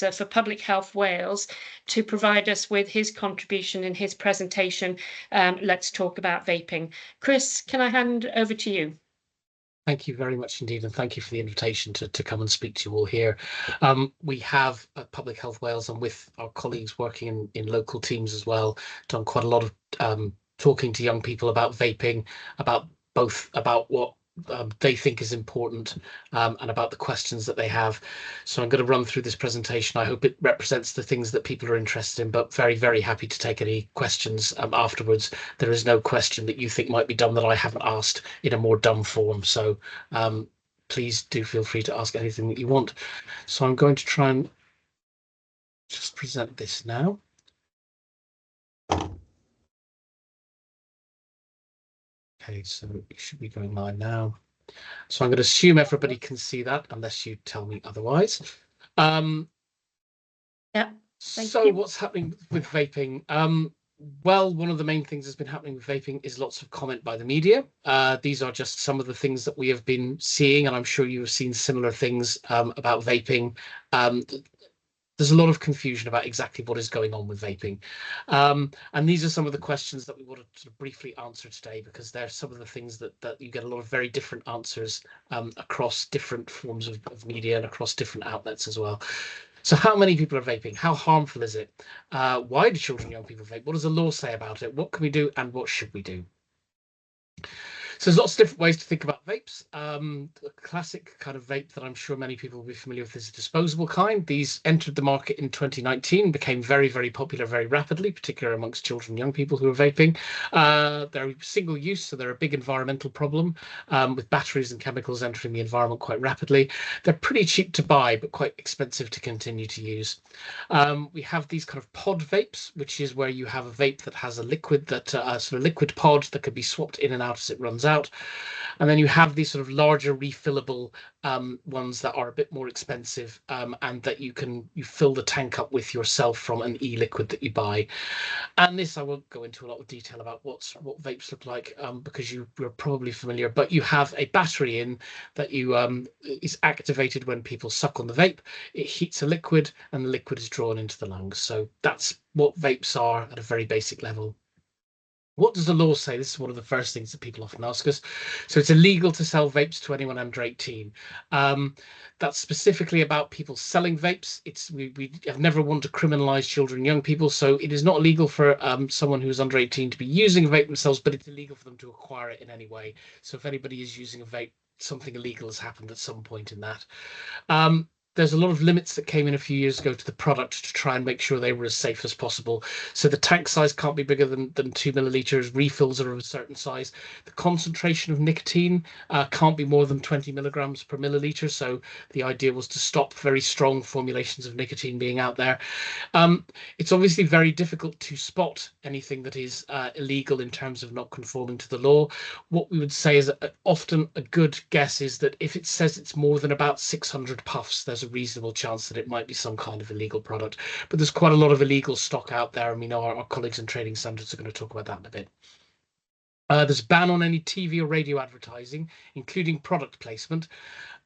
Director for Public Health Wales, to provide us with his contribution in his presentation. Let's talk about vaping. Chris, can I hand over to you? Thank you very much indeed, and thank you for the invitation to come and speak to you all here. We have at Public Health Wales, and with our colleagues working in local teams as well, done quite a lot of talking to young people about vaping, about what they think is important, and about the questions that they have. So I'm going to run through this presentation. I hope it represents the things that people are interested in, but very, very happy to take any questions afterwards. There is no question that you think might be dumb that I haven't asked in a more dumb form. So please do feel free to ask anything that you want. So I'm going to try and just present this now. Okay, so it should be going live now. So I'm going to assume everybody can see that, unless you tell me otherwise. Yeah. So what's happening with vaping? Well, one of the main things that's been happening with vaping is lots of comment by the media. These are just some of the things that we have been seeing, and I'm sure you have seen similar things about vaping. There's a lot of confusion about exactly what is going on with vaping. And these are some of the questions that we want to sort of briefly answer today, because they're some of the things that you get a lot of very different answers across different forms of media and across different outlets as well. So how many people are vaping? How harmful is it? Why do children and young people vape? What does the law say about it? What can we do and what should we do? So there's lots of different ways to think about vapes. The classic kind of vape that I'm sure many people will be familiar with is a disposable kind. These entered the market in 2019, became very, very popular very rapidly, particularly amongst children and young people who are vaping. They're single use, so they're a big environmental problem, with batteries and chemicals entering the environment quite rapidly. They're pretty cheap to buy, but quite expensive to continue to use. We have these kind of pod vapes, which is where you have a vape that has a liquid that sort of liquid pod that can be swapped in and out as it runs out. And then you have these sort of larger refillable ones that are a bit more expensive, and that you fill the tank up with yourself from an e-liquid that you buy. And this, I won't go into a lot of detail about what vapes look like, because you're probably familiar, but you have a battery in that is activated when people suck on the vape. It heats a liquid and the liquid is drawn into the lungs. So that's what vapes are at a very basic level. What does the law say? This is one of the first things that people often ask us. So it's illegal to sell vapes to anyone under 18. That's specifically about people selling vapes. We have never wanted to criminalize children and young people. So it is not illegal for someone who is under 18 to be using a vape themselves, but it's illegal for them to acquire it in any way. So if anybody is using a vape, something illegal has happened at some point in that. There's a lot of limits that came in a few years ago to the product to try and make sure they were as safe as possible. So the tank size can't be bigger than 2 milliliters. Refills are of a certain size. The concentration of nicotine can't be more than 20 milligrams per milliliter. So the idea was to stop very strong formulations of nicotine being out there. It's obviously very difficult to spot anything that is illegal in terms of not conforming to the law. What we would say is often a good guess is that if it says it's more than about 600 puffs, there's a reasonable chance that it might be some kind of illegal product. But there's quite a lot of illegal stock out there, and we know our colleagues in trading standards are going to talk about that in a bit. There's a ban on any TV or radio advertising, including product placement,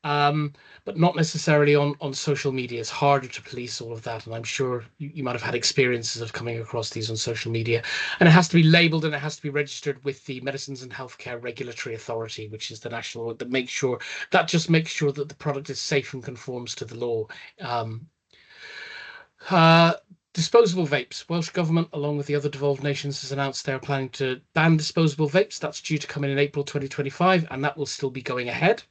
but not necessarily on social media. It's harder to police all of that, and I'm sure you might have had experiences of coming across these on social media. And it has to be labelled and it has to be registered with the Medicines and Healthcare Regulatory Authority, which is the national that makes sure that the product is safe and conforms to the law. Disposable vapes. Welsh Government, along with the other devolved nations, has announced they're planning to ban disposable vapes. That's due to come in April 2025, and that will still be going ahead.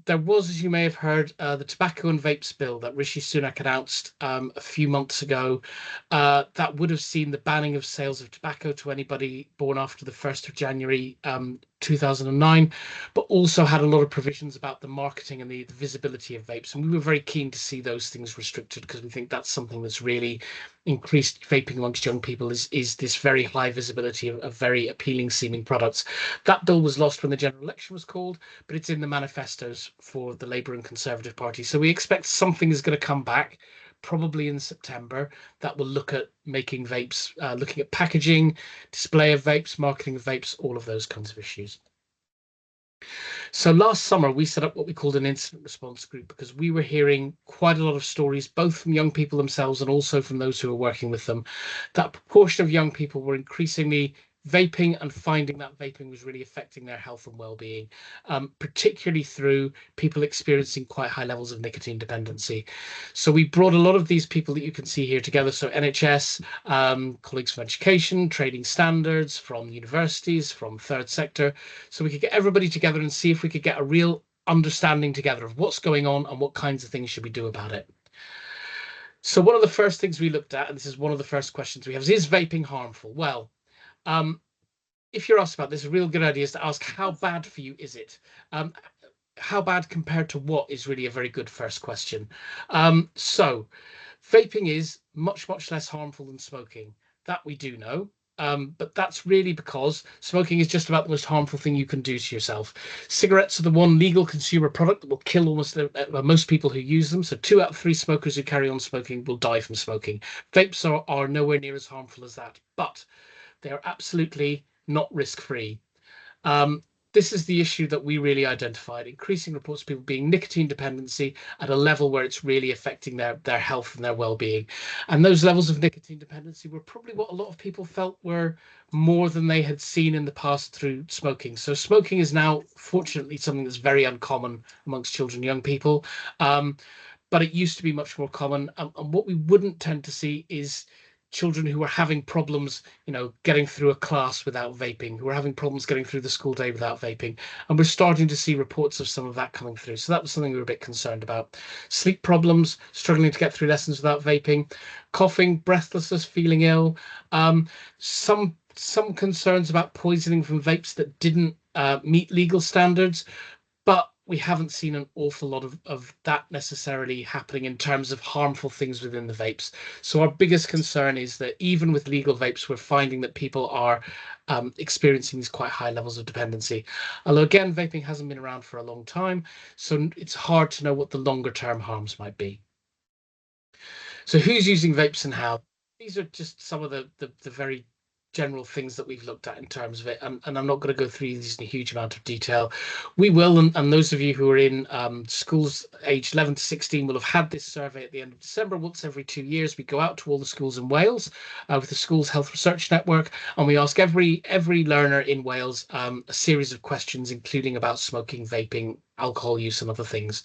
There was, as you may have heard, the tobacco and vapes bill that Rishi Sunak announced a few months ago. That would have seen the banning of sales of tobacco to anybody born after the 1st of January 2009, but also had a lot of provisions about the marketing and the visibility of vapes. And we were very keen to see those things restricted, because we think that's something that's really increased vaping amongst young people is this very high visibility of very appealing seeming products. That bill was lost when the general election was called, but it's in the manifestos for the Labour and Conservative Party. So we expect something is going to come back, probably in September, that will look at making vapes, looking at packaging, display of vapes, marketing of vapes, all of those kinds of issues. So last summer, we set up what we called an incident response group because we were hearing quite a lot of stories, both from young people themselves and also from those who were working with them. That proportion of young people were increasingly vaping and finding that vaping was really affecting their health and well-being, particularly through people experiencing quite high levels of nicotine dependency. So we brought a lot of these people that you can see here together. So NHS, colleagues from education, trading standards, from universities, from third sector. So we could get everybody together and see if we could get a real understanding together of what's going on and what kinds of things should we do about it. So one of the first things we looked at, and this is one of the first questions we have, is vaping harmful? Well, if you're asked about this, a real good idea is to ask, how bad for you is it? How bad compared to what is really a very good first question. So vaping is much, much less harmful than smoking. That we do know. But that's really because smoking is just about the most harmful thing you can do to yourself. Cigarettes are the one legal consumer product that will kill almost most people who use them. So 2 out of 3 smokers who carry on smoking will die from smoking. Vapes are nowhere near as harmful as that, but they are absolutely not risk-free. This is the issue that we really identified, increasing reports of people being nicotine dependency at a level where it's really affecting their health and their well-being. And those levels of nicotine dependency were probably what a lot of people felt were more than they had seen in the past through smoking. So smoking is now, fortunately, something that's very uncommon amongst children and young people. But it used to be much more common. And what we wouldn't tend to see is children who are having problems, getting through a class without vaping, who are having problems getting through the school day without vaping. And we're starting to see reports of some of that coming through. So that was something we were a bit concerned about. Sleep problems, struggling to get through lessons without vaping, coughing, breathlessness, feeling ill. Some concerns about poisoning from vapes that didn't meet legal standards, but we haven't seen an awful lot of that necessarily happening in terms of harmful things within the vapes. So our biggest concern is that even with legal vapes, we're finding that people are experiencing these quite high levels of dependency. Although again, vaping hasn't been around for a long time, so it's hard to know what the longer term harms might be. So who's using vapes and how? These are just some of the very general things that we've looked at in terms of it, and I'm not going to go through these in a huge amount of detail. We will, and those of you who are in schools aged 11 to 16 will have had this survey at the end of December. Once every 2 years, we go out to all the schools in Wales with the Schools Health Research Network, and we ask every learner in Wales a series of questions, including about smoking, vaping, alcohol use, and other things.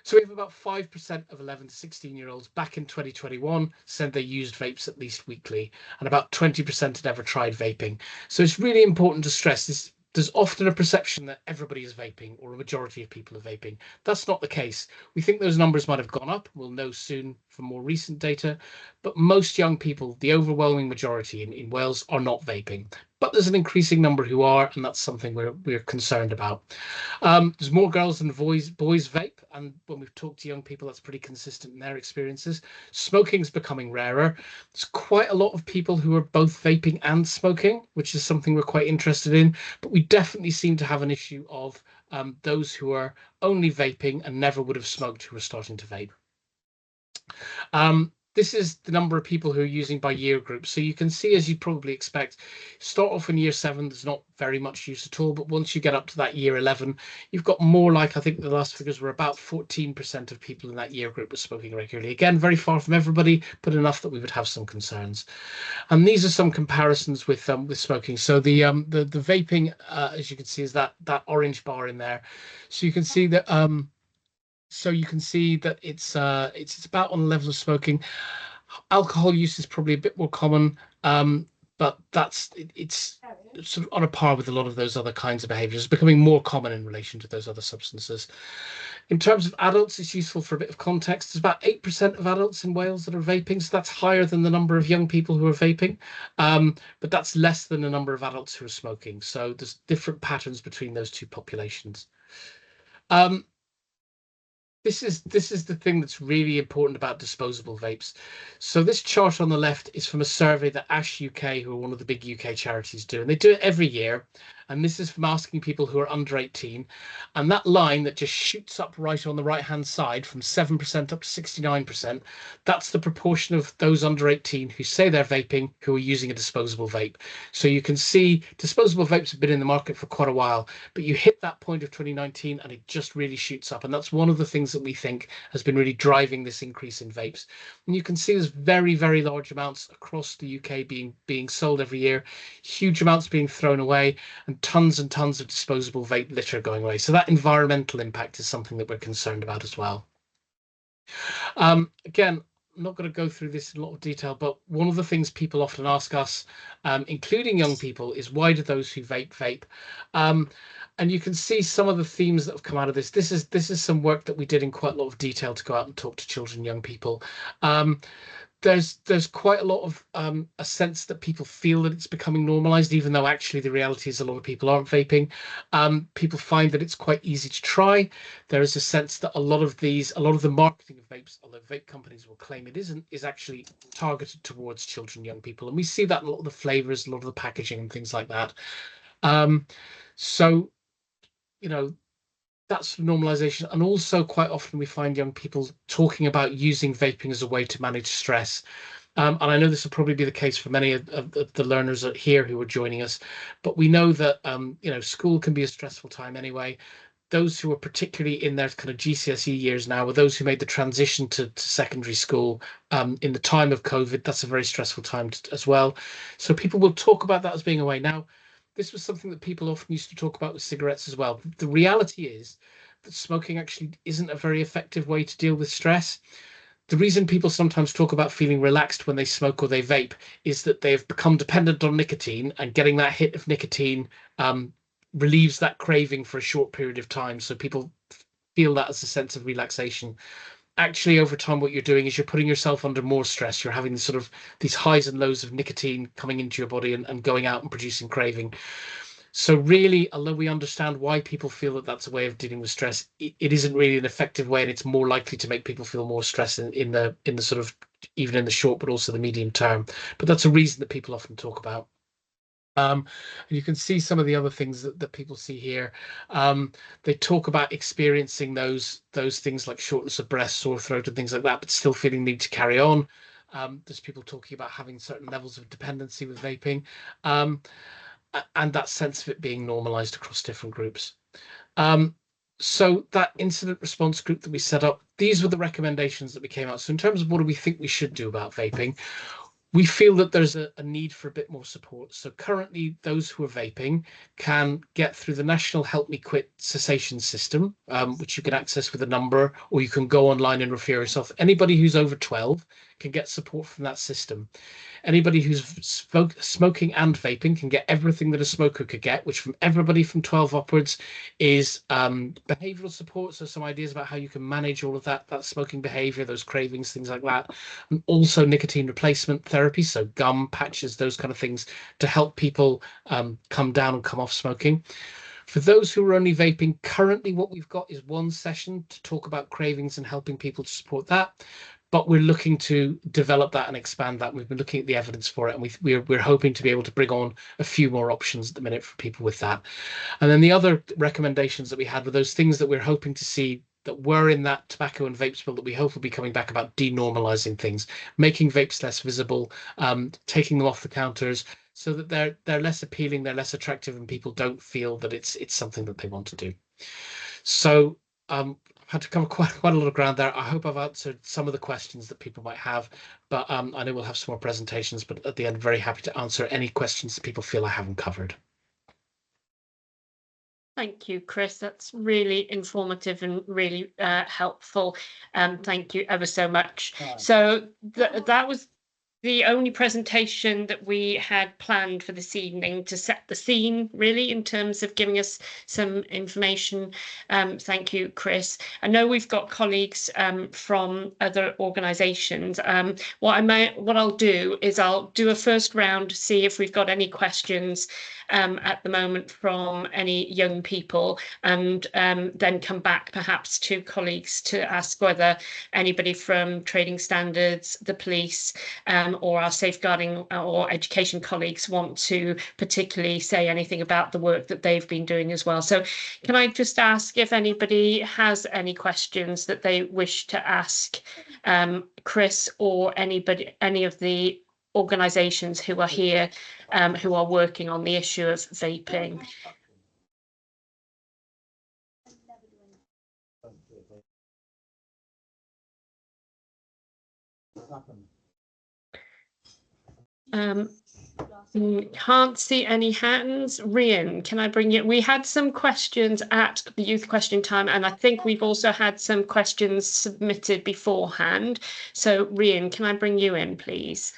So we have about 5% of 11 to 16-year-olds back in 2021 said they used vapes at least weekly, and about 20% had ever tried vaping. So it's really important to stress this. There's often a perception that everybody is vaping or a majority of people are vaping. That's not the case. We think those numbers might have gone up. We'll know soon from more recent data. But most young people, the overwhelming majority in Wales, are not vaping. But there's an increasing number who are, and that's something we're concerned about. There's more girls than boys vape, and when we've talked to young people, that's pretty consistent in their experiences. Smoking's becoming rarer. There's quite a lot of people who are both vaping and smoking, which is something we're quite interested in. But we definitely seem to have an issue of those who are only vaping and never would have smoked who are starting to vape. This is the number of people who are using by year group. So you can see, as you'd probably expect, start off in year 7, there's not very much use at all. But once you get up to that year 11, you've got more like, I think the last figures were about 14% of people in that year group were smoking regularly. Again, very far from everybody, but enough that we would have some concerns. And these are some comparisons with smoking. So the vaping, as you can see, is that orange bar in there. So you can see that it's about on the level of smoking. Alcohol use is probably a bit more common, but it's sort of on a par with a lot of those other kinds of behaviours. It's becoming more common in relation to those other substances. In terms of adults, it's useful for a bit of context. There's about 8% of adults in Wales that are vaping, so that's higher than the number of young people who are vaping, but that's less than the number of adults who are smoking. So there's different patterns between those two populations. This is the thing that's really important about disposable vapes. So this chart on the left is from a survey that ASH UK, who are one of the big UK charities, do, and they do it every year. And this is from asking people who are under 18. And that line that just shoots up right on the right-hand side from 7% up to 69%, that's the proportion of those under 18 who say they're vaping who are using a disposable vape. So you can see disposable vapes have been in the market for quite a while, but you hit that point of 2019 and it just really shoots up. And that's one of the things that we think has been really driving this increase in vapes. And you can see there's very, very large amounts across the UK being sold every year, huge amounts being thrown away, and tons of disposable vape litter going away. So that environmental impact is something that we're concerned about as well. Again, I'm not going to go through this in a lot of detail, but one of the things people often ask us, including young people, is why do those who vape? And you can see some of the themes that have come out of this. This is some work that we did in quite a lot of detail to go out and talk to children and young people. There's quite a lot of a sense that people feel that it's becoming normalized, even though actually the reality is a lot of people aren't vaping. People find that it's quite easy to try. There is a sense that a lot of the marketing of vapes, although vape companies will claim it isn't, is actually targeted towards children, young people. And we see that in a lot of the flavors, a lot of the packaging and things like that. So, you know, that's normalization. And also quite often we find young people talking about using vaping as a way to manage stress. And I know this will probably be the case for many of the learners here who are joining us, but we know that, school can be a stressful time anyway. Those who are particularly in their kind of GCSE years now, or those who made the transition to secondary school in the time of COVID, that's a very stressful time as well. So people will talk about that as being a way. Now, this was something that people often used to talk about with cigarettes as well. The reality is that smoking actually isn't a very effective way to deal with stress. The reason people sometimes talk about feeling relaxed when they smoke or they vape is that they've become dependent on nicotine, and getting that hit of nicotine relieves that craving for a short period of time. So people feel that as a sense of relaxation. Actually, over time, what you're doing is you're putting yourself under more stress. You're having sort of these highs and lows of nicotine coming into your body and going out and producing craving. So really, although we understand why people feel that that's a way of dealing with stress, it isn't really an effective way, and it's more likely to make people feel more stress in the sort of, even in the short, but also the medium term. But that's a reason that people often talk about. And you can see some of the other things that people see here. They talk about experiencing those things like shortness of breath, sore throat, and things like that, but still feeling the need to carry on. There's people talking about having certain levels of dependency with vaping, and that sense of it being normalized across different groups. So that incident response group that we set up, these were the recommendations that we came out. So in terms of what do we think we should do about vaping, we feel that there's a need for a bit more support. So currently, those who are vaping can get through the National Help Me Quit cessation system, which you can access with a number, or you can go online and refer yourself. Anybody who's over 12 can get support from that system. Anybody who's smoking and vaping can get everything that a smoker could get, which from everybody from 12 upwards is behavioral support. So some ideas about how you can manage all of that smoking behavior, those cravings, things like that. And also nicotine replacement therapy, so gum, patches, those kind of things to help people come down and come off smoking. For those who are only vaping, currently what we've got is one session to talk about cravings and helping people to support that. But we're looking to develop that and expand that. We've been looking at the evidence for it, and we're hoping to be able to bring on a few more options at the minute for people with that. And then the other recommendations that we had were those things that we're hoping to see that were in that tobacco and vapes bill that we hope will be coming back, about denormalizing things, making vapes less visible, taking them off the counters so that they're less appealing, they're less attractive, and people don't feel that it's something that they want to do. So I've had to cover quite a lot of ground there. I hope I've answered some of the questions that people might have, but I know we'll have some more presentations, but at the end, very happy to answer any questions that people feel I haven't covered. Thank you, Chris. That's really informative and really helpful. Thank you ever so much. So that was the only presentation that we had planned for this evening to set the scene, really, in terms of giving us some information. Thank you, Chris. I know we've got colleagues from other organisations. What I'll do is I'll do a first round to see if we've got any questions at the moment from any young people, and then come back perhaps to colleagues to ask whether anybody from Trading Standards, the police, or our safeguarding or education colleagues want to particularly say anything about the work that they've been doing as well. So can I just ask if anybody has any questions that they wish to ask Chris or any of the organisations who are here, who are working on the issue of vaping? Can't see any hands. Rian, can I bring you? We had some questions at the Youth Question Time, and I think we've also had some questions submitted beforehand. So Rian, can I bring you in, please?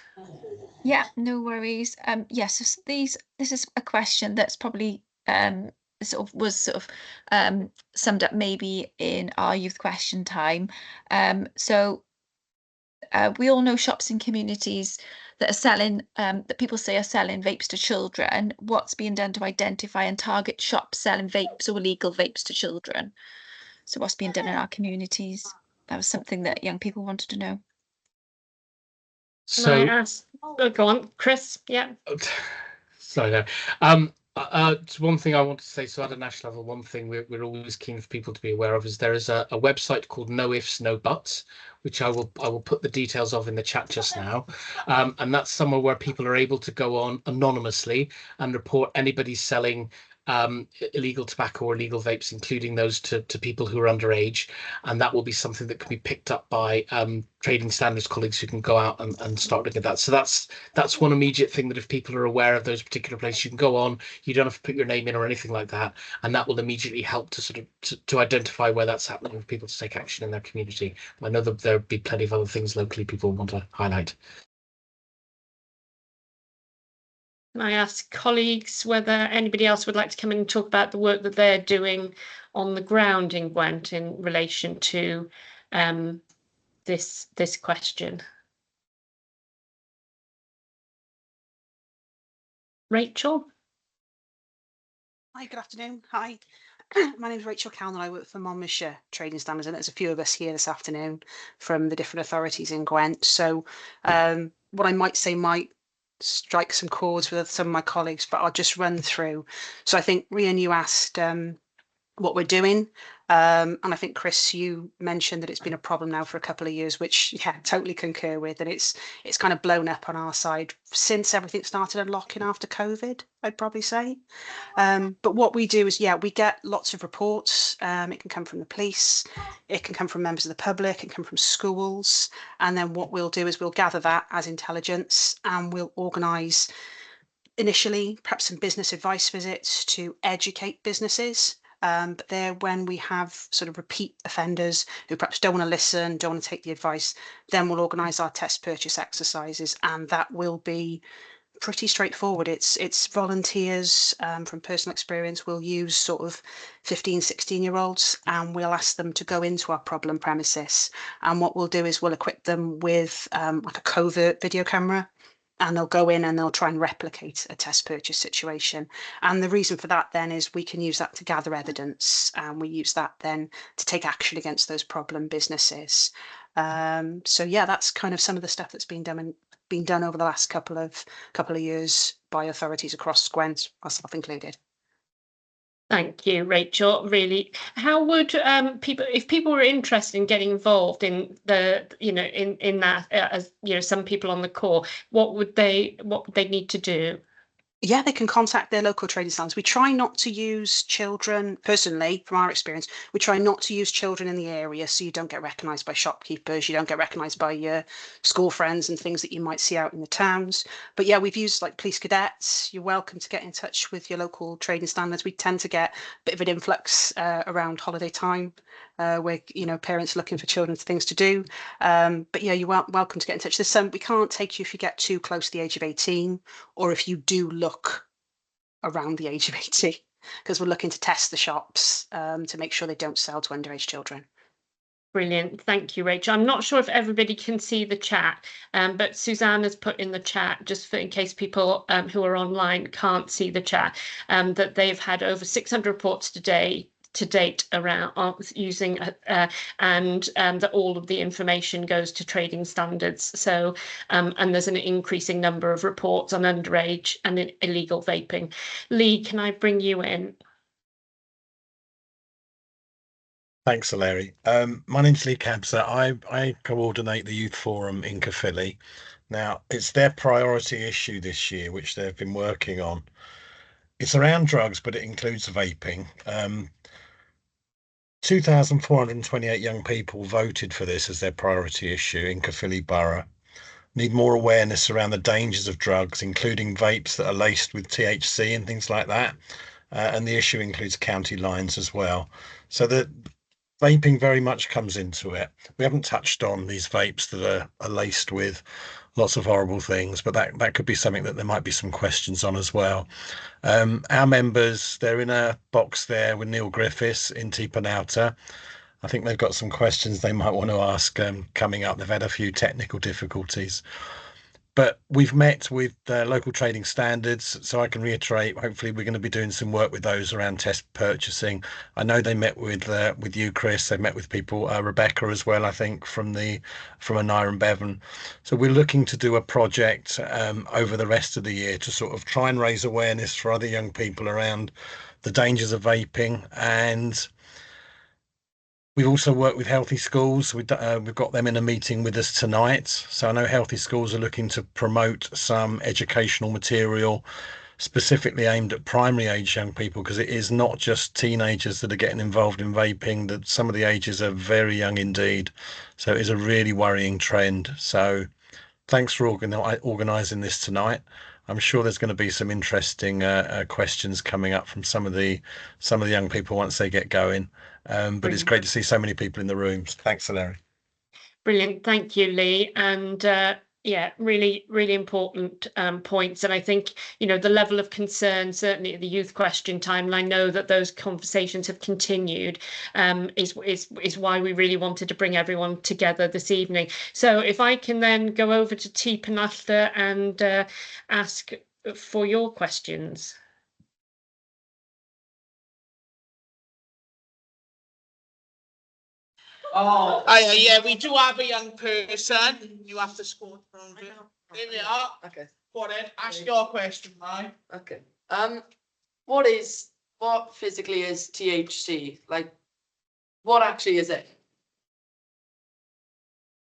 Yeah, no worries. Yes, this is a question that's probably was summed up maybe in our Youth Question Time. We all know shops and communities that are selling, that people say are selling vapes to children. What's being done to identify and target shops selling vapes or illegal vapes to children? So what's being done in our communities? That was something that young people wanted to know. Can I ask? Oh, go on, Chris. Yeah. Sorry, no. One thing I want to say, so at a national level, one thing we're always keen for people to be aware of is there is a website called No Ifs, No Buts, which I will put the details of in the chat just now. And that's somewhere where people are able to go on anonymously and report anybody selling illegal tobacco or illegal vapes, including those to people who are underage, and that will be something that can be picked up by trading standards colleagues who can go out and start looking at that. So that's one immediate thing, that if people are aware of those particular places, you can go on, you don't have to put your name in or anything like that, and that will immediately help to sort of to identify where that's happening for people to take action in their community. I know that there'll be plenty of other things locally people want to highlight. Can I ask colleagues whether anybody else would like to come in and talk about the work that they're doing on the ground in Gwent in relation to this question? Rachel? Hi, good afternoon. Hi, my name is Rachel Cowan and I work for Monmouthshire Trading Standards, and there's a few of us here this afternoon from the different authorities in Gwent. So what I might say might strike some chords with some of my colleagues, but I'll just run through. So I think, Rian, you asked what we're doing. And I think, Chris, you mentioned that it's been a problem now for a couple of years, which, yeah, totally concur with. And it's kind of blown up on our side since everything started unlocking after COVID, I'd probably say. But what we do is, yeah, we get lots of reports. It can come from the police, it can come from members of the public, it can come from schools. And then what we'll do is we'll gather that as intelligence and we'll organise initially perhaps some business advice visits to educate businesses. But there, when we have sort of repeat offenders who perhaps don't want to listen, don't want to take the advice, then we'll organise our test purchase exercises, and that will be pretty straightforward. It's volunteers. From personal experience, we'll use sort of 15, 16-year-olds and we'll ask them to go into our problem premises. And what we'll do is we'll equip them with like a covert video camera, and they'll go in and they'll try and replicate a test purchase situation. And the reason for that then is we can use that to gather evidence, and we use that then to take action against those problem businesses. So yeah, that's kind of some of the stuff that's been done over the last couple of years by authorities across Gwent, myself included. Thank you, Rachel. Really, how would people, if people were interested in getting involved in the, in that, as some people on the call, what would they need to do? Yeah, they can contact their local trading standards. We try not to use children, personally, from our experience, we try not to use children in the area, so you don't get recognised by shopkeepers, you don't get recognised by your school friends and things that you might see out in the towns. But yeah, we've used like police cadets. You're welcome to get in touch with your local trading standards. We tend to get a bit of an influx around holiday time, where parents are looking for children for things to do. But yeah, you're welcome to get in touch. There's some, we can't take you if you get too close to the age of 18, or if you do look around the age of 18, because we're looking to test the shops to make sure they don't sell to underage children. Brilliant. Thank you, Rachel. I'm not sure if everybody can see the chat, but Suzanne has put in the chat, just for in case people who are online can't see the chat, that they've had over 600 reports to to date around using and that all of the information goes to trading standards. So and there's an increasing number of reports on underage and illegal vaping. Lee, can I bring you in? Thanks, Larry. My name's Lee Cabser. I coordinate the youth forum in Caerphilly. Now, it's their priority issue this year, which they've been working on. It's around drugs, but it includes vaping. 2,428 young people voted for this as their priority issue in Caerphilly Borough. Need more awareness around the dangers of drugs, including vapes that are laced with THC and things like that. And the issue includes county lines as well. So that vaping very much comes into it. We haven't touched on these vapes that are laced with lots of horrible things, but that could be something that there might be some questions on as well. Our members, they're in a box there with Neil Griffiths in Tipanauta. I think they've got some questions they might want to ask coming up. They've had a few technical difficulties. But we've met with local trading standards, so I can reiterate, hopefully we're going to be doing some work with those around test purchasing. I know they met with you, Chris. They've met with people, Rebecca as well, I think, from Aneurin, Bevan. So we're looking to do a project over the rest of the year to sort of try and raise awareness for other young people around the dangers of vaping. And we've also worked with Healthy Schools. We've got them in a meeting with us tonight. So I know Healthy Schools are looking to promote some educational material specifically aimed at primary age young people, because it is not just teenagers that are getting involved in vaping, that some of the ages are very young indeed. So it is a really worrying trend. So thanks for organising this tonight. I'm sure there's going to be some interesting questions coming up from some of the young people once they get going. But it's great to see so many people in the rooms. Thanks, Larry. Brilliant. Thank you, Lee. And yeah, really, really important points. And I think, the level of concern, certainly at the youth question time, and I know that those conversations have continued, is why we really wanted to bring everyone together this evening. So if I can then go over to Tipanauta and ask for your questions. Oh, yeah, we do have a young person. You have to score. There we are. Okay. Go on then, ask your question, right? Okay. What physically is THC? Like, what actually is it?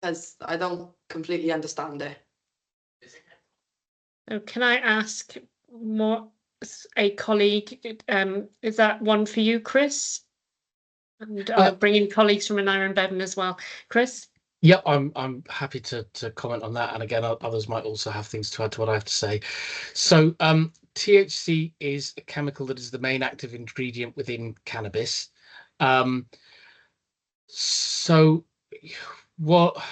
Because I don't completely understand it. So can I ask a colleague? Is that one for you, Chris? And I'll bring in colleagues from Aneurin, Bevan as well. Chris? Yep, I'm happy to comment on that. And again, others might also have things to add to what I have to say. So THC is a chemical that is the main active ingredient within cannabis. So what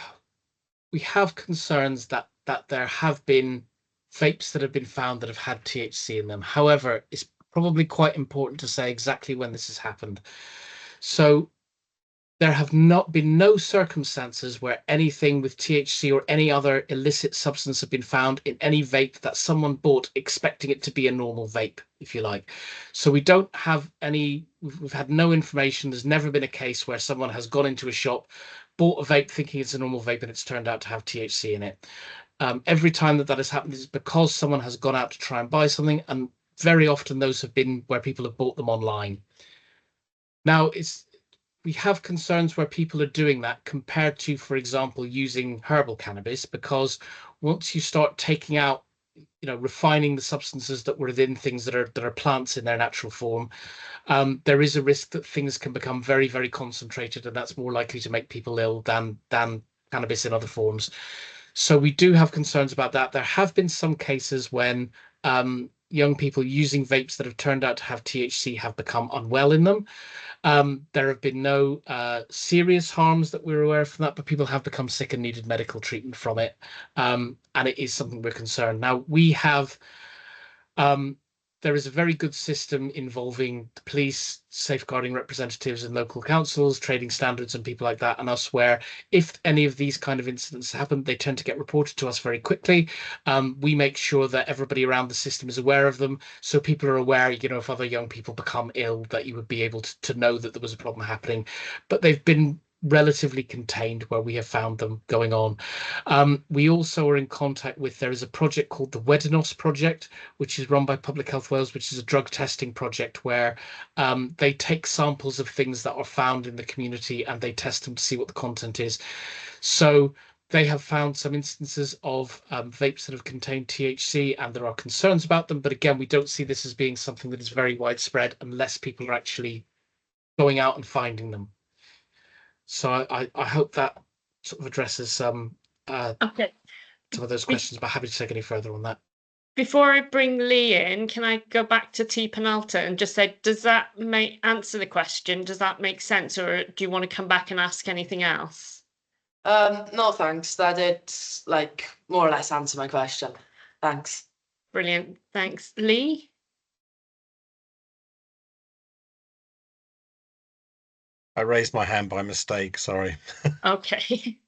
we have concerns that there have been vapes that have been found that have had THC in them. However, it's probably quite important to say exactly when this has happened. So there have not been no circumstances where anything with THC or any other illicit substance have been found in any vape that someone bought expecting it to be a normal vape, if you like. So we don't have any, we've had no information. There's never been a case where someone has gone into a shop, bought a vape thinking it's a normal vape and it's turned out to have THC in it. Every time that has happened is because someone has gone out to try and buy something, and very often those have been where people have bought them online. Now, we have concerns where people are doing that compared to, for example, using herbal cannabis, because once you start taking out, refining the substances that were within things that are plants in their natural form, there is a risk that things can become very, very concentrated, and that's more likely to make people ill than cannabis in other forms. So we do have concerns about that. There have been some cases when young people using vapes that have turned out to have THC have become unwell in them. There have been no serious harms that we're aware of from that, but people have become sick and needed medical treatment from it. And it is something we're concerned. Now, we have, there there is a very good system involving the police, safeguarding representatives and local councils, trading standards and people like that, and us, where if any of these kind of incidents happen, they tend to get reported to us very quickly. We make sure that everybody around the system is aware of them, so people are aware, you know, if other young people become ill, that you would be able to know that there was a problem happening. But they've been relatively contained where we have found them going on. We also are in contact with, there is a project called the Wedanos project, which is run by Public Health Wales, which is a drug testing project where they take samples of things that are found in the community and they test them to see what the content is. So they have found some instances of vapes that have contained THC, and there are concerns about them. But again, we don't see this as being something that is very widespread unless people are actually going out and finding them. So I hope that sort of addresses some of those questions, but happy to take any further on that. Before I bring Lee in, can I go back to T Penalta and just say, does that answer the question? Does that make sense, or do you want to come back and ask anything else? No, thanks. That did like more or less answer my question. Thanks. Brilliant. Thanks. Lee? I raised my hand by mistake, sorry. Okay.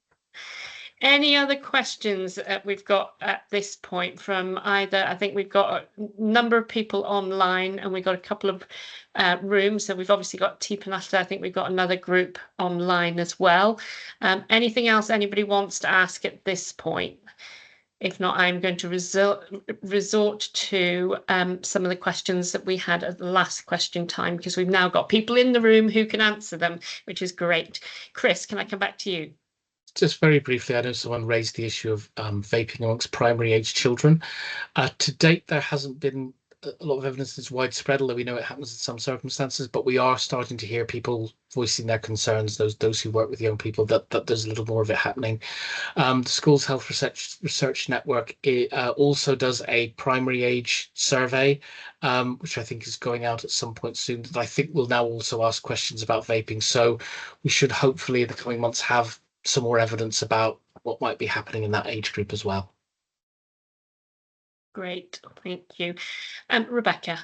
Any other questions that we've got at this point from either? I think we've got a number of people online and we've got a couple of rooms. So we've obviously got T Penalta. I think we've got another group online as well. Anything else anybody wants to ask at this point? If not, I'm going to resort to some of the questions that we had at the last question time, because we've now got people in the room who can answer them, which is great. Chris, can I come back to you? Just very briefly, I know someone raised the issue of vaping amongst primary age children. To date, there hasn't been a lot of evidence that's widespread, although we know it happens in some circumstances, but we are starting to hear people voicing their concerns, those who work with young people, that there's a little more of it happening. The Schools Health Research Network also does a primary age survey, which I think is going out at some point soon, that I think will now also ask questions about vaping. So we should hopefully in the coming months have some more evidence about what might be happening in that age group as well. Great, thank you. Rebecca.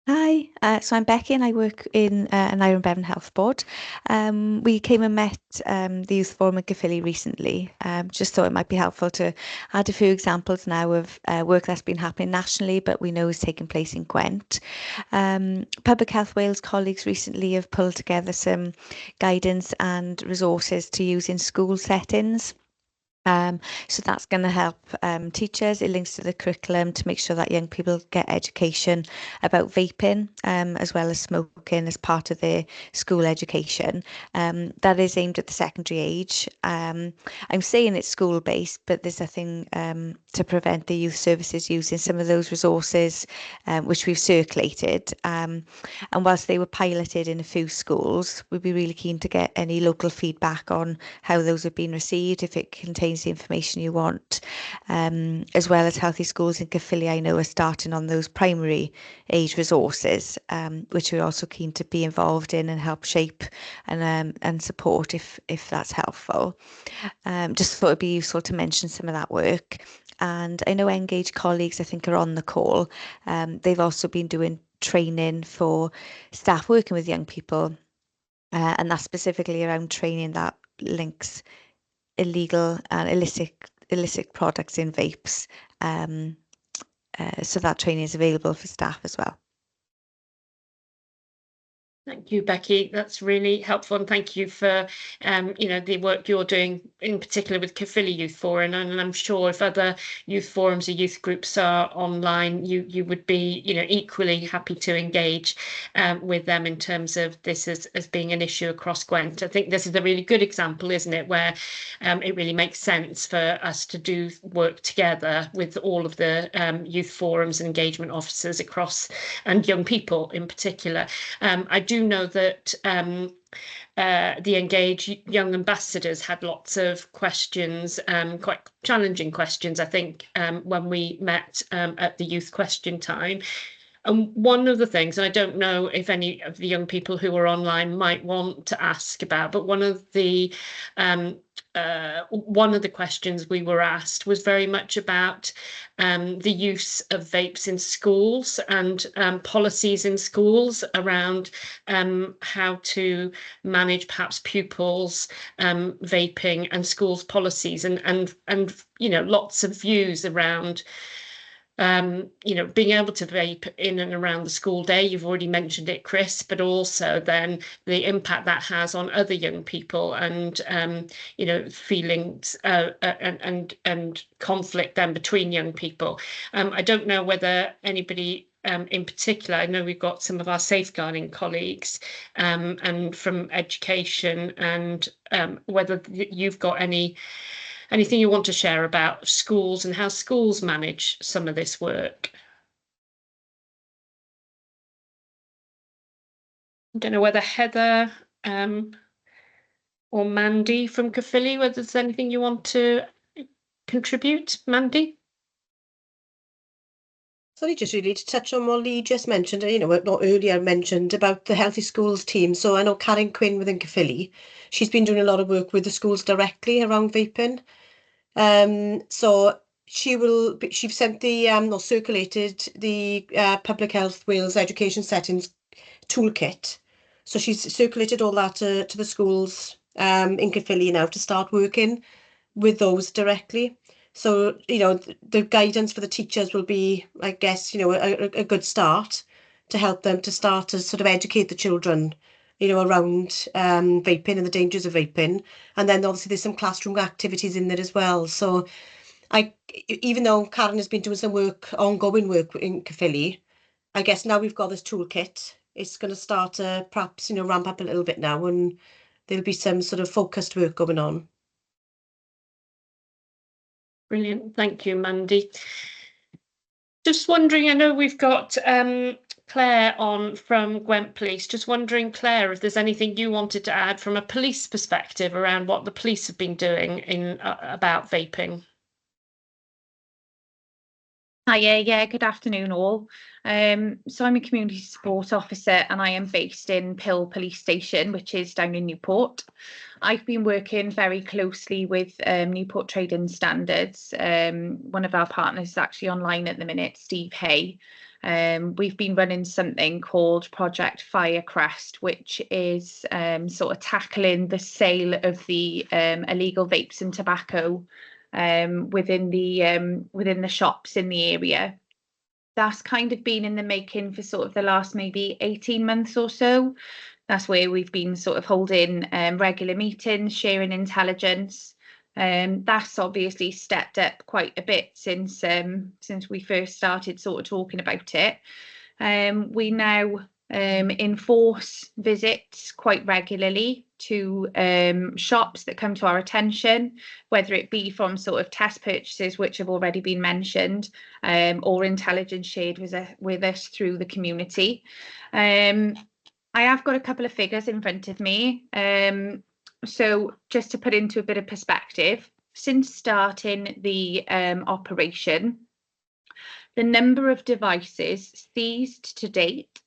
Hi, so I'm Becky and I work in Aneurin Bevan Health Board. We came and met the Youth Forum in Caerphilly recently. Just thought it might be helpful to add a few examples now of work that's been happening nationally, but we know is taking place in Gwent. Public Health Wales colleagues recently have pulled together some guidance and resources to use in school settings. So that's going to help teachers. It links to the curriculum to make sure that young people get education about vaping as well as smoking as part of their school education. That is aimed at the secondary age. I'm saying it's school based, but there's nothing to prevent the youth services using some of those resources which we've circulated. And whilst they were piloted in a few schools, we'd be really keen to get any local feedback on how those have been received, if it contains the information you want, as well as Healthy Schools in Caerphilly. I know are starting on those primary age resources, which we're also keen to be involved in and help shape and support if that's helpful. Just thought it'd be useful to mention some of that work. And I know Engage colleagues, I think, are on the call. They've also been doing training for staff working with young people, and that's specifically around training that links illegal and illicit products in vapes. So that training is available for staff as well. Thank you, Becky. That's really helpful, and thank you for the work you're doing, in particular with Caerphilly Youth Forum. And I'm sure if other youth forums or youth groups are online, you would be equally happy to engage with them in terms of this as being an issue across Gwent. I think this is a really good example, isn't it, where it really makes sense for us to do work together with all of the youth forums and engagement officers across, and young people in particular. I do know that the Engage Young Ambassadors had lots of questions, quite challenging questions, I think, when we met at the Youth Question Time. And one of the things, and I don't know if any of the young people who are online might want to ask about, but one of the one of the questions we were asked was very much about the use of vapes in schools and policies in schools around how to manage perhaps pupils vaping and schools policies and you know, lots of views around you know, being able to vape in and around the school day. You've already mentioned it, Chris, but also then the impact that has on other young people and you know, feelings and conflict then between young people. I don't know whether anybody in particular, I know we've got some of our safeguarding colleagues and from education, and whether you've got anything you want to share about schools and how schools manage some of this work? I don't know whether Heather or Mandy from Caerphilly, whether there's anything you want to contribute, Mandy? Sorry, just really to touch on what Lee just mentioned, you know, not earlier mentioned about the Healthy Schools team. So I know Karen Quinn within Caerphilly, she's been doing a lot of work with the schools directly around vaping. So she's sent the or circulated the Public Health Wales Education Settings toolkit. So she's circulated all that to the schools in Caerphilly now to start working with those directly. So, you know, the guidance for the teachers will be, I guess, you know, a good start to help them to start to sort of educate the children, you know, around vaping and the dangers of vaping. And then obviously there's some classroom activities in there as well. So even though Karen has been doing some work, ongoing work in Caerphilly, I guess now we've got this toolkit, it's going to start to perhaps, you know, ramp up a little bit now, and there'll be some sort of focused work going on. Brilliant, thank you, Mandy. Just wondering, I know we've got Claire on from Gwent Police. Just wondering, Claire, if there's anything you wanted to add from a police perspective around what the police have been doing in about vaping. Hi, yeah, good afternoon all. So I'm a community support officer and I am based in Pill Police Station, which is down in Newport. I've been working very closely with Newport Trading Standards. One of our partners is actually online at the minute, Steve Hay. We've been running something called Project Firecrest, which is sort of tackling the sale of the illegal vapes and tobacco within the shops in the area. That's kind of been in the making for sort of the last maybe 18 months or so. That's where we've been sort of holding regular meetings, sharing intelligence. That's obviously stepped up quite a bit since we first started sort of talking about it. We now enforce visits quite regularly to shops that come to our attention, whether it be from sort of test purchases, which have already been mentioned, or intelligence shared with us through the community. I have got a couple of figures in front of me. So just to put into a bit of perspective, since starting the operation, the number of devices seized to date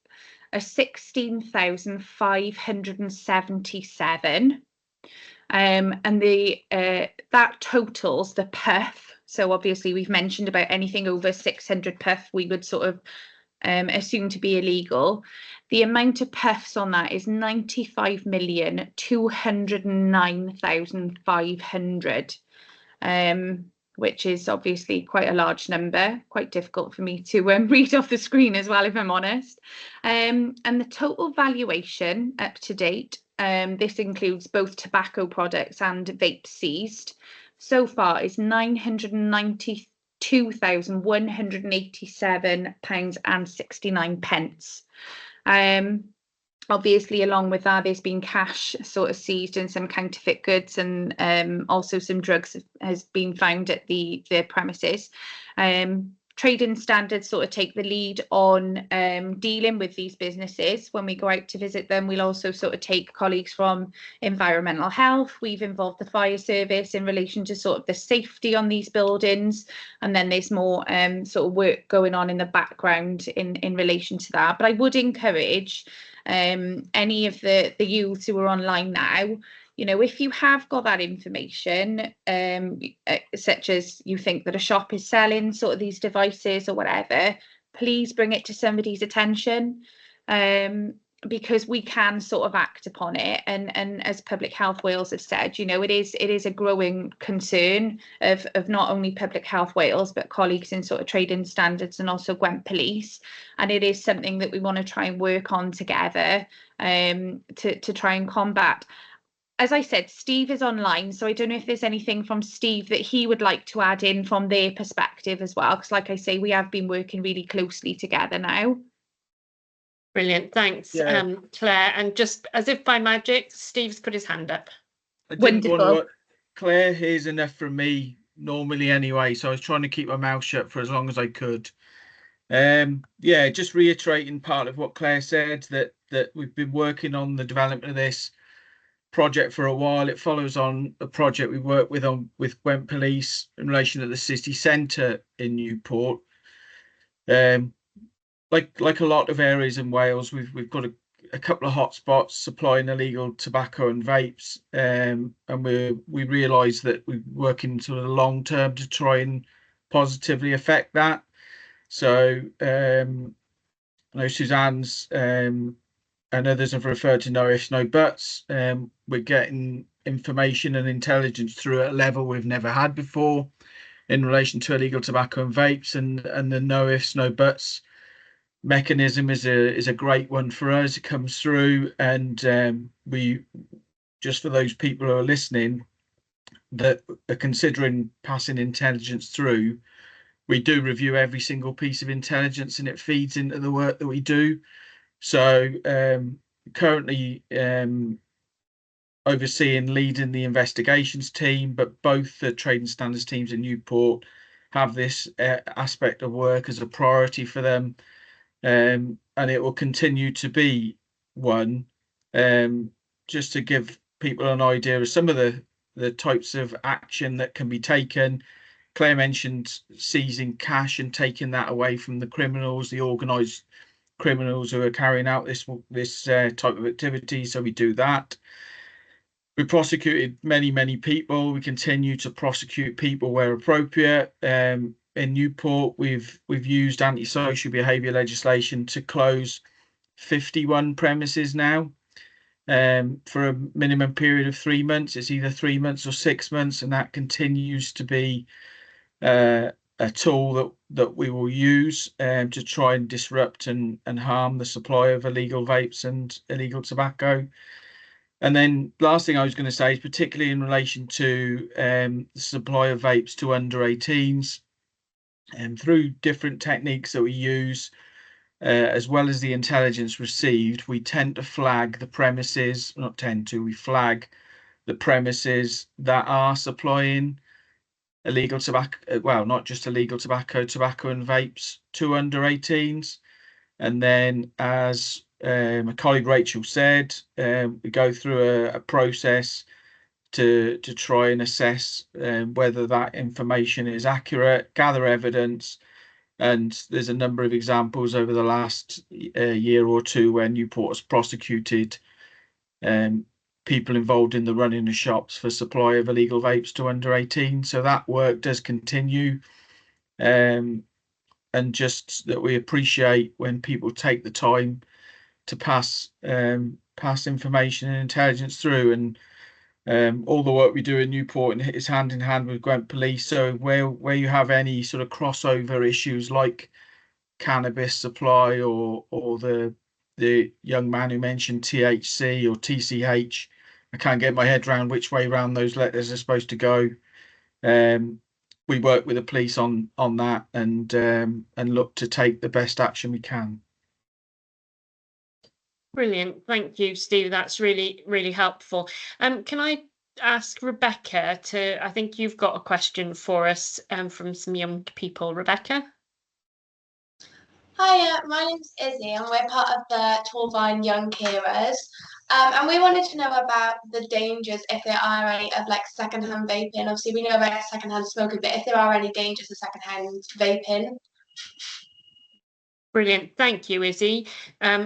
are 16,577, and that totals the puff. So obviously we've mentioned about anything over 600 puff we would sort of assume to be illegal. The amount of puffs on that is 95,209,500, which is obviously quite a large number, quite difficult for me to read off the screen as well, if I'm honest. And the total valuation up to date, this includes both tobacco products and vapes seized, so far is £992,187.69. Obviously, along with that, there's been cash sort of seized and some counterfeit goods, and also some drugs has been found at the premises. Trading Standards sort of take the lead on dealing with these businesses. When we go out to visit them, we'll also sort of take colleagues from environmental health. We've involved the fire service in relation to sort of the safety on these buildings. And then there's more sort of work going on in the background in relation to that. But I would encourage any of the youths who are online now, You know, if you have got that information, such as you think that a shop is selling sort of these devices or whatever, please bring it to somebody's attention, because we can sort of act upon it. And as Public Health Wales have said, you know, it is a growing concern of not only Public Health Wales, but colleagues in sort of Trading Standards and also Gwent Police. And it is something that we want to try and work on together, to try and combat. As I said, Steve is online, so I don't know if there's anything from Steve that he would like to add in from their perspective as well, because like I say, we have been working really closely together now. Brilliant, thanks, Claire. And just as if by magic, Steve's put his hand up. Wonderful. Claire, here's enough from me normally anyway, so I was trying to keep my mouth shut for as long as I could. Yeah, just reiterating part of what Claire said, that we've been working on the development of this project for a while. It follows on a project we worked with Gwent Police in relation to the city centre in Newport. Like a lot of areas in Wales, we've got a couple of hotspots supplying illegal tobacco and vapes, and we realised that we're working sort of long term to try and positively affect that. So I know Suzanne's and others have referred to no ifs, no buts. We're getting information and intelligence through at a level we've never had before in relation to illegal tobacco and vapes, and the no ifs, no buts mechanism is a great one for us. It comes through, and we, just for those people who are listening that are considering passing intelligence through, we do review every single piece of intelligence, and it feeds into the work that we do. So currently overseeing, leading the investigations team, but both the Trading Standards teams in Newport have this aspect of work as a priority for them, and it will continue to be one. Just to give people an idea of some of the types of action that can be taken. Claire mentioned seizing cash and taking that away from the criminals, the organised criminals who are carrying out this type of activity. So we do that. We prosecuted many people. We continue to prosecute people where appropriate. In Newport, we've used antisocial behaviour legislation to close 51 premises now, for a minimum period of 3 months. It's either 3 months or 6 months, and that continues to be a tool that we will use to try and disrupt and harm the supply of illegal vapes and illegal tobacco. And then last thing I was going to say is particularly in relation to the supply of vapes to under 18s, and through different techniques that we use, as well as the intelligence received, we tend to flag the premises, we flag the premises that are supplying illegal tobacco, well, not just illegal tobacco and vapes to under 18s. And then, as my colleague Rachel said, we go through a process to try and assess whether that information is accurate, gather evidence. And there's a number of examples over the last year or two where Newport has prosecuted people involved in the running of shops for supply of illegal vapes to under 18. So that work does continue, and just that we appreciate when people take the time to pass information and intelligence through, and all the work we do in Newport is hand in hand with Gwent Police. So where you have any sort of crossover issues like cannabis supply or the young man who mentioned THC or TCH, I can't get my head around which way round those letters are supposed to go. We work with the police on that, and look to take the best action we can. Brilliant, thank you, Steve. That's really helpful. Can I ask Rebecca to? I think you've got a question for us from some young people. Rebecca. Hi, my name's Izzy, and we're part of the Torvine Young Carers. And we wanted to know about the dangers, if there are any, of like secondhand vaping. Obviously, we know about secondhand smoking, but if there are any dangers of secondhand vaping. Brilliant. Thank you, Izzy.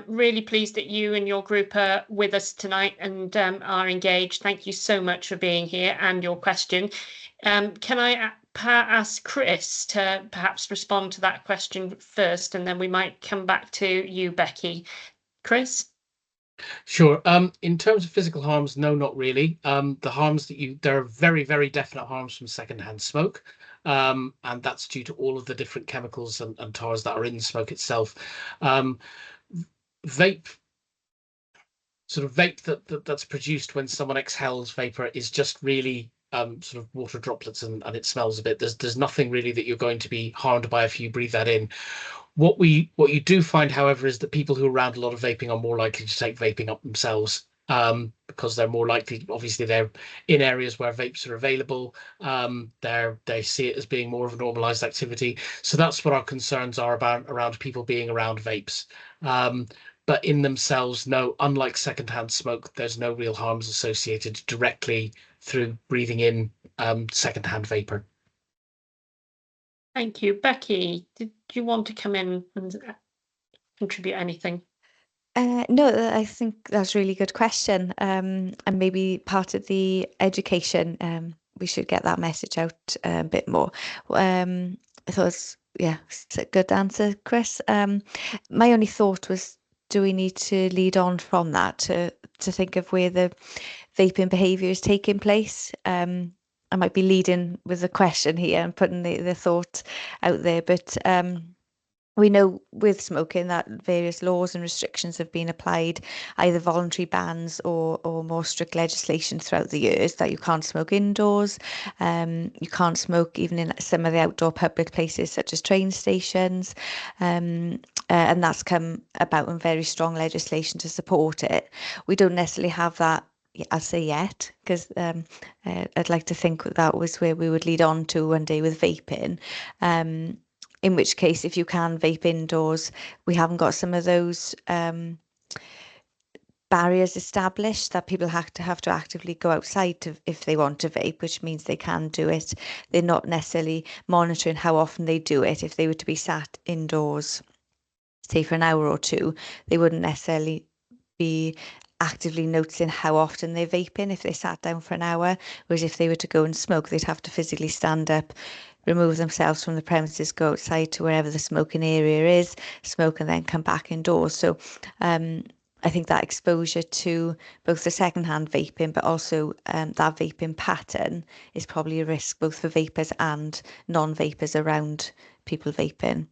Really pleased that you and your group are with us tonight and are engaged. Thank you so much for being here and your question. Can I ask Chris to perhaps respond to that question first, and then we might come back to you, Becky. Chris? Sure. In terms of physical harms, no, not really. The harms that there are very, very definite harms from secondhand smoke. And that's due to all of the different chemicals and tars that are in the smoke itself. Vape that's produced when someone exhales vapor is just really sort of water droplets and it smells a bit. There's nothing really that you're going to be harmed by if you breathe that in. What you do find, however, is that people who are around a lot of vaping are more likely to take vaping up themselves. Because they're more likely, obviously, they're in areas where vapes are available. They see it as being more of a normalized activity. So that's what our concerns are around people being around vapes. But in themselves, no, unlike secondhand smoke, there's no real harms associated directly through breathing in secondhand vapor. Thank you. Becky, did you want to come in and contribute anything? No, I think that's a really good question. And maybe part of the education, we should get that message out a bit more. I thought it's a good answer, Chris. My only thought was, do we need to lead on from that to think of where the vaping behaviour is taking place? I might be leading with a question here and putting the thought out there, but we know with smoking that various laws and restrictions have been applied, either voluntary bans or more strict legislation throughout the years, that you can't smoke indoors, you can't smoke even in some of the outdoor public places such as train stations, and that's come about in very strong legislation to support it. We don't necessarily have that, I'll say, yet, because I'd like to think that was where we would lead on to one day with vaping. In which case, if you can vape indoors, we haven't got some of those barriers established that people have to actively go outside if they want to vape, which means they can do it. They're not necessarily monitoring how often they do it. If they were to be sat indoors, say for an hour or two, they wouldn't necessarily be actively noticing how often they're vaping if they sat down for an hour, whereas if they were to go and smoke, they'd have to physically stand up, remove themselves from the premises, go outside to wherever the smoking area is, smoke, and then come back indoors. So I think that exposure to both the secondhand vaping, but also that vaping pattern is probably a risk both for vapers and non-vapers around people vaping.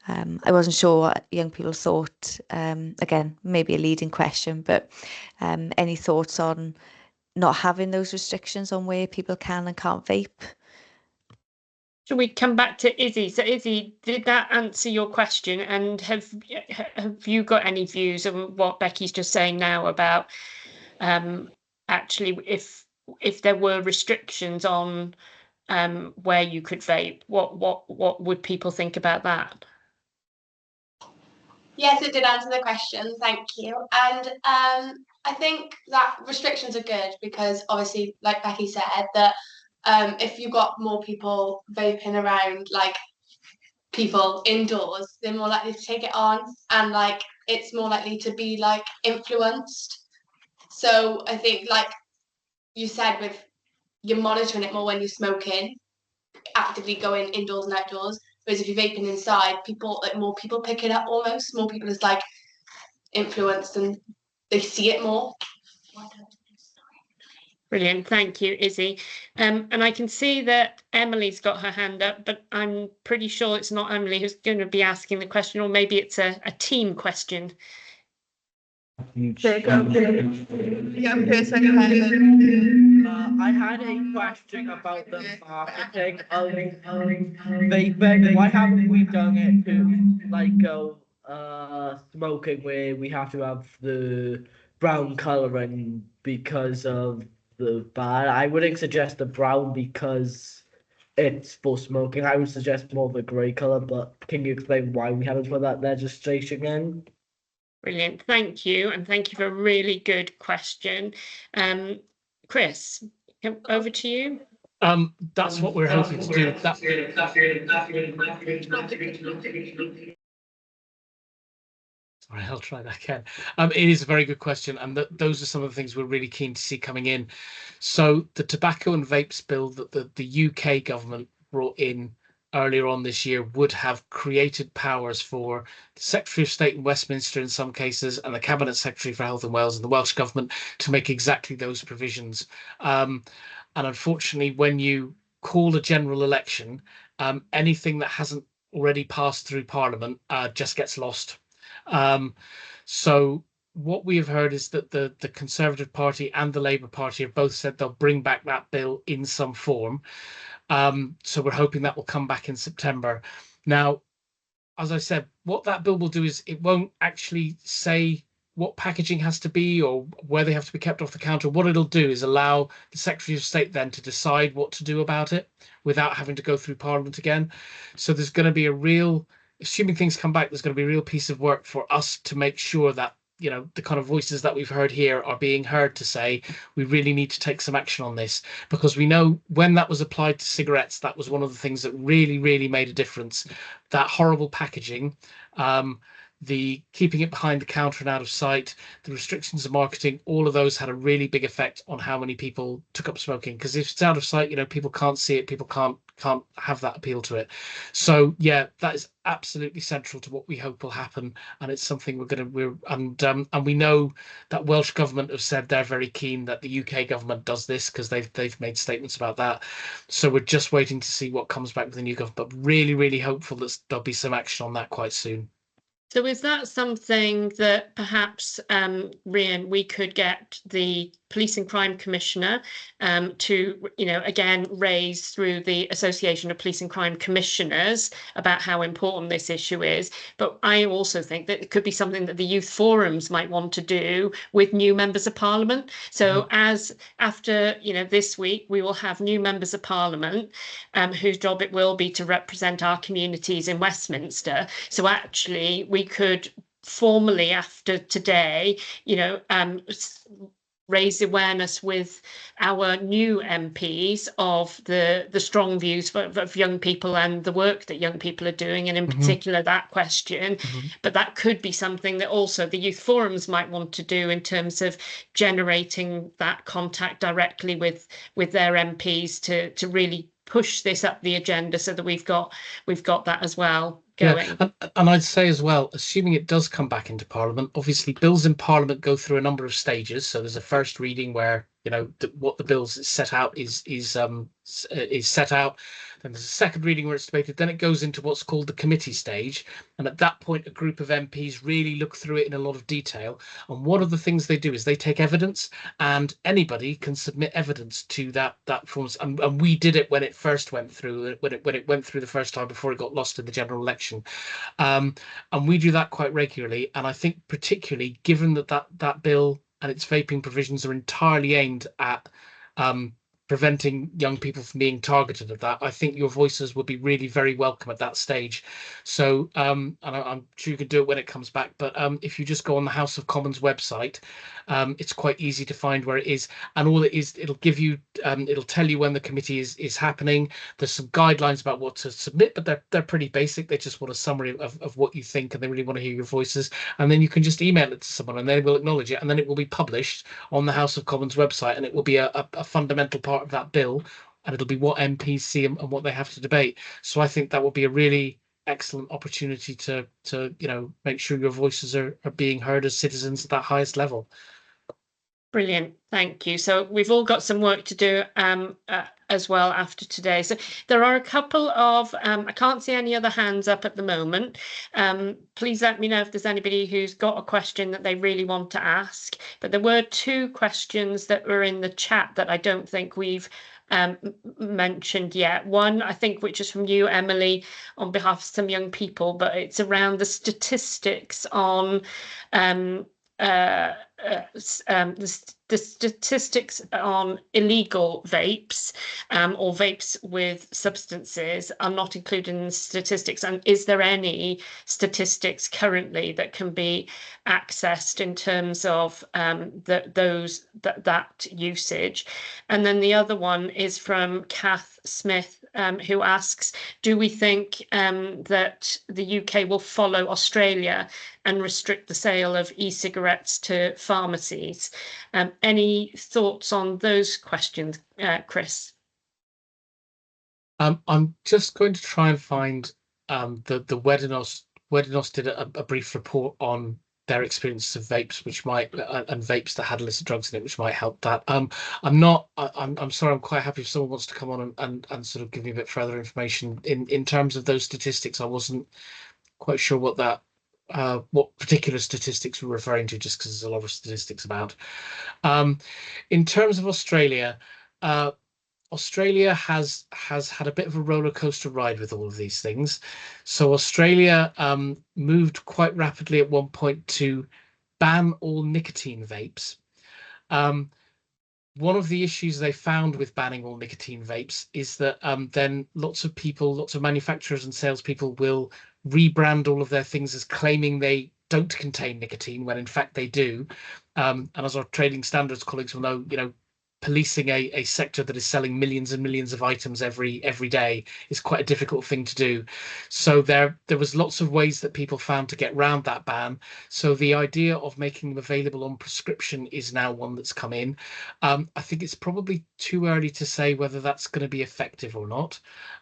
I wasn't sure what young people thought. Again, maybe a leading question, but any thoughts on not having those restrictions on where people can and can't vape? Shall we come back to Izzy? So Izzy, did that answer your question? And have you got any views on what Becky's just saying now about actually if there were restrictions on where you could vape, what would people think about that? Yes, it did answer the question. Thank you. And I think that restrictions are good because obviously, like Becky said, that if you've got more people vaping around, like people indoors, they're more likely to take it on, and like it's more likely to be like influenced. So I think, like you said, with you're monitoring it more when you're smoking, actively going indoors and outdoors. Whereas if you're vaping inside, more people pick it up almost. More people is like influenced and they see it more. Brilliant, thank you, Izzy. And I can see that Emily's got her hand up, but I'm pretty sure it's not Emily who's going to be asking the question, or maybe it's a team question. Young person Helen. I had a question about the marketing of vaping. Why haven't we done it to like go smoking where we have to have the brown colouring because of the ban? I wouldn't suggest the brown because it's for smoking. I would suggest more of a grey colour, but can you explain why we haven't put that legislation in? Brilliant, thank you, and thank you for a really good question. Chris, over to you. That's what we're hoping to do. All right, I'll try that again. It is a very good question, and those are some of the things we're really keen to see coming in. So the tobacco and vapes bill that the UK government brought in earlier on this year would have created powers for the Secretary of State in Westminster in some cases, and the Cabinet Secretary for Health and Wales and the Welsh Government to make exactly those provisions. And unfortunately, when you call a general election, anything that hasn't already passed through Parliament just gets lost. So what we have heard is that the Conservative Party and the Labour Party have both said they'll bring back that bill in some form. So we're hoping that will come back in September. Now, as I said, what that bill will do is it won't actually say what packaging has to be or where they have to be kept off the counter. What it'll do is allow the Secretary of State then to decide what to do about it without having to go through Parliament again. So there's going to be a real, assuming things come back, there's going to be a real piece of work for us to make sure that, you know, the kind of voices that we've heard here are being heard to say, we really need to take some action on this, because we know when that was applied to cigarettes, that was one of the things that really, really made a difference. That horrible packaging, the keeping it behind the counter and out of sight, the restrictions of marketing, all of those had a really big effect on how many people took up smoking. Because if it's out of sight, you know, people can't see it, people can't have that appeal to it. So yeah, that is absolutely central to what we hope will happen, and it's something and we know that Welsh government have said they're very keen that the UK government does this, because they've made statements about that. So we're just waiting to see what comes back with the new government, but really, really hopeful that there'll be some action on that quite soon. So is that something that perhaps, Rhian, we could get the Police and Crime Commissioner to, you know, again, raise through the Association of Police and Crime Commissioners about how important this issue is? But I also think that it could be something that the youth forums might want to do with new members of Parliament. So as after, you know, this week, we will have new members of Parliament whose job it will be to represent our communities in Westminster. So actually, we could formally, after today, you know, raise awareness with our new MPs of the strong views of young people and the work that young people are doing, and in particular that question. But that could be something that also the youth forums might want to do in terms of generating that contact directly with their MPs to really push this up the agenda, so that we've got that as well going. Yeah, and I'd say as well, assuming it does come back into Parliament, obviously bills in Parliament go through a number of stages. So there's a first reading where, you know, what the bills set out is set out. Then there's a second reading where it's debated. Then it goes into what's called the committee stage, and at that point, a group of MPs really look through it in a lot of detail. And one of the things they do is they take evidence, and anybody can submit evidence to that forms. And we did it when it first went through, when it went through the first time before it got lost in the general election. And we do that quite regularly. And I think particularly given that bill and its vaping provisions are entirely aimed at preventing young people from being targeted at that, I think your voices would be really very welcome at that stage. So and I'm sure you can do it when it comes back, but if you just go on the House of Commons website, it's quite easy to find where it is, and all it is, it'll give you it'll tell you when the committee is happening. There's some guidelines about what to submit, but they're pretty basic. They just want a summary of what you think, and they really want to hear your voices, and then you can just email it to someone and they will acknowledge it, and then it will be published on the House of Commons website, and it will be a fundamental part of that bill, and it'll be what MPs see and what they have to debate. So I think that will be a really excellent opportunity to you know, make sure your voices are being heard as citizens at that highest level. Brilliant, thank you. So we've all got some work to do as well after today. So there are a couple of, I can't see any other hands up at the moment. Please let me know if there's anybody who's got a question that they really want to ask. But there were two questions that were in the chat that I don't think we've mentioned yet. One, I think, which is from you, Emily, on behalf of some young people, but it's around the statistics on the statistics on illegal vapes or vapes with substances are not included in the statistics. And is there any statistics currently that can be accessed in terms of that usage? And then the other one is from Kath Smith who asks, do we think that the UK will follow Australia and restrict the sale of e-cigarettes to pharmacies? Any thoughts on those questions, Chris? I'm just going to try and find the Weddinos did a brief report on their experiences of vapes, which might and vapes that had illicit drugs in it, which might help that. I'm sorry, I'm quite happy if someone wants to come on and sort of give me a bit further information in terms of those statistics. I wasn't quite sure what that what particular statistics we're referring to, just because there's a lot of statistics about. In terms of Australia, Australia has had a bit of a roller coaster ride with all of these things. So Australia moved quite rapidly at one point to ban all nicotine vapes. One of the issues they found with banning all nicotine vapes is that then lots of manufacturers and salespeople will rebrand all of their things as claiming they don't contain nicotine when in fact they do. And as our trading standards colleagues will know, policing a sector that is selling millions and millions of items every day is quite a difficult thing to do. So there was lots of ways that people found to get around that ban. So the idea of making them available on prescription is now one that's come in. I think it's probably too early to say whether that's going to be effective or not.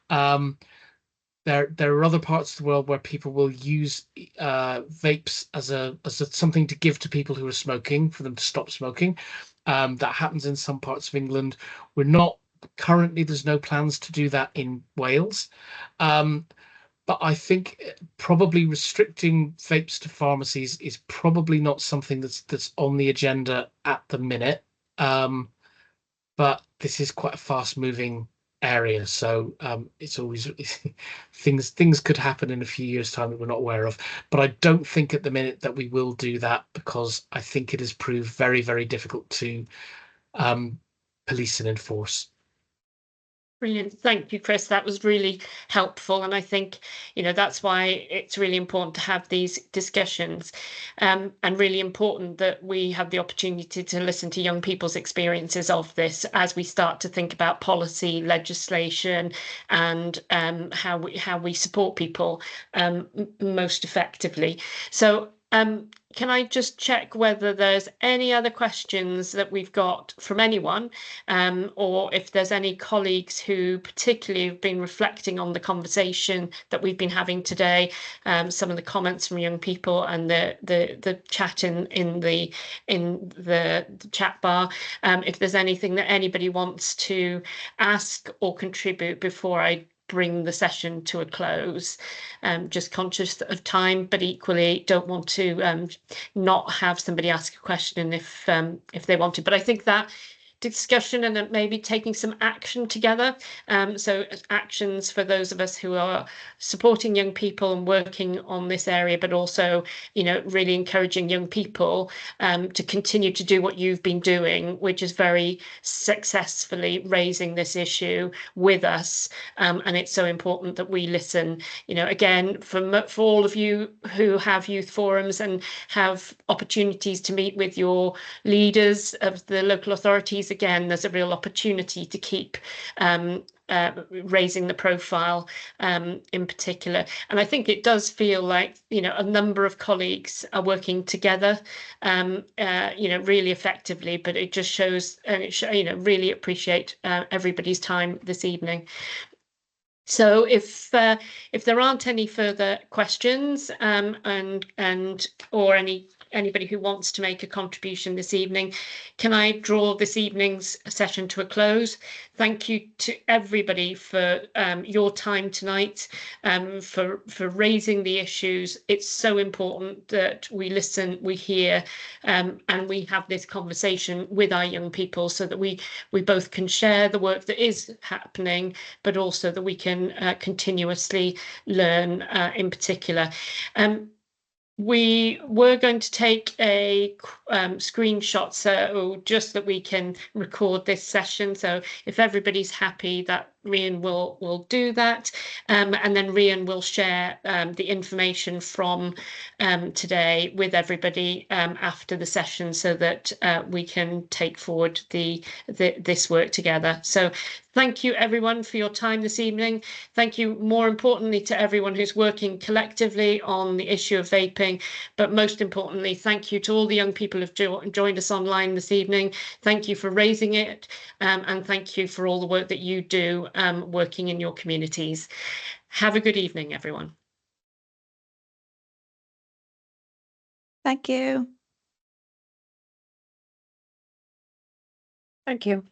There are other parts of the world where people will use vapes as something to give to people who are smoking, for them to stop smoking. That happens in some parts of England. We're not currently, there's no plans to do that in Wales. But I think probably restricting vapes to pharmacies is probably not something that's on the agenda at the minute. But this is quite a fast moving area, so it's always things could happen in a few years' time that we're not aware of. But I don't think at the minute that we will do that, because I think it has proved very, very difficult to police and enforce. Brilliant. Thank you, Chris. That was really helpful. And I think, that's why it's really important to have these discussions, and really important that we have the opportunity to listen to young people's experiences of this as we start to think about policy, legislation, and how we support people most effectively. So can I just check whether there's any other questions that we've got from anyone, or if there's any colleagues who particularly have been reflecting on the conversation that we've been having today, some of the comments from young people and the chat in the chat bar. If there's anything that anybody wants to ask or contribute before I bring the session to a close. Just conscious of time, but equally don't want to not have somebody ask a question if they want to. But I think that discussion and maybe taking some action together. So actions for those of us who are supporting young people and working on this area, but also, really encouraging young people to continue to do what you've been doing, which is very successfully raising this issue with us. And it's so important that we listen, again, for all of you who have youth forums and have opportunities to meet with your leaders of the local authorities. Again, there's a real opportunity to keep raising the profile in particular. And I think it does feel like, a number of colleagues are working together, really effectively, but it just shows, really appreciate everybody's time this evening. So if there aren't any further questions or anybody who wants to make a contribution this evening, can I draw this evening's session to a close? Thank you to everybody for your time tonight, for raising the issues. It's so important that we listen, we hear, and we have this conversation with our young people, so that we both can share the work that is happening, but also that we can continuously learn in particular. We were going to take a screenshot, so just that we can record this session. So if everybody's happy, that Rian will do that, and then Rian will share the information from today with everybody after the session, so that we can take forward this work together. So Thank you everyone for your time this evening. Thank you more importantly to everyone who's working collectively on the issue of vaping, but most importantly, thank you to all the young people who've joined us online this evening. Thank you for raising it, and thank you for all the work that you do working in your communities. Have a good evening, everyone. Thank you. Thank you.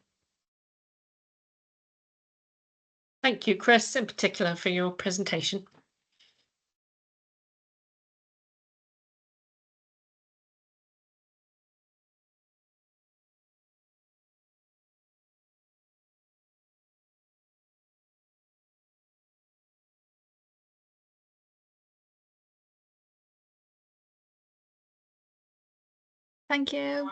Thank you, Chris, in particular, for your presentation. Thank you.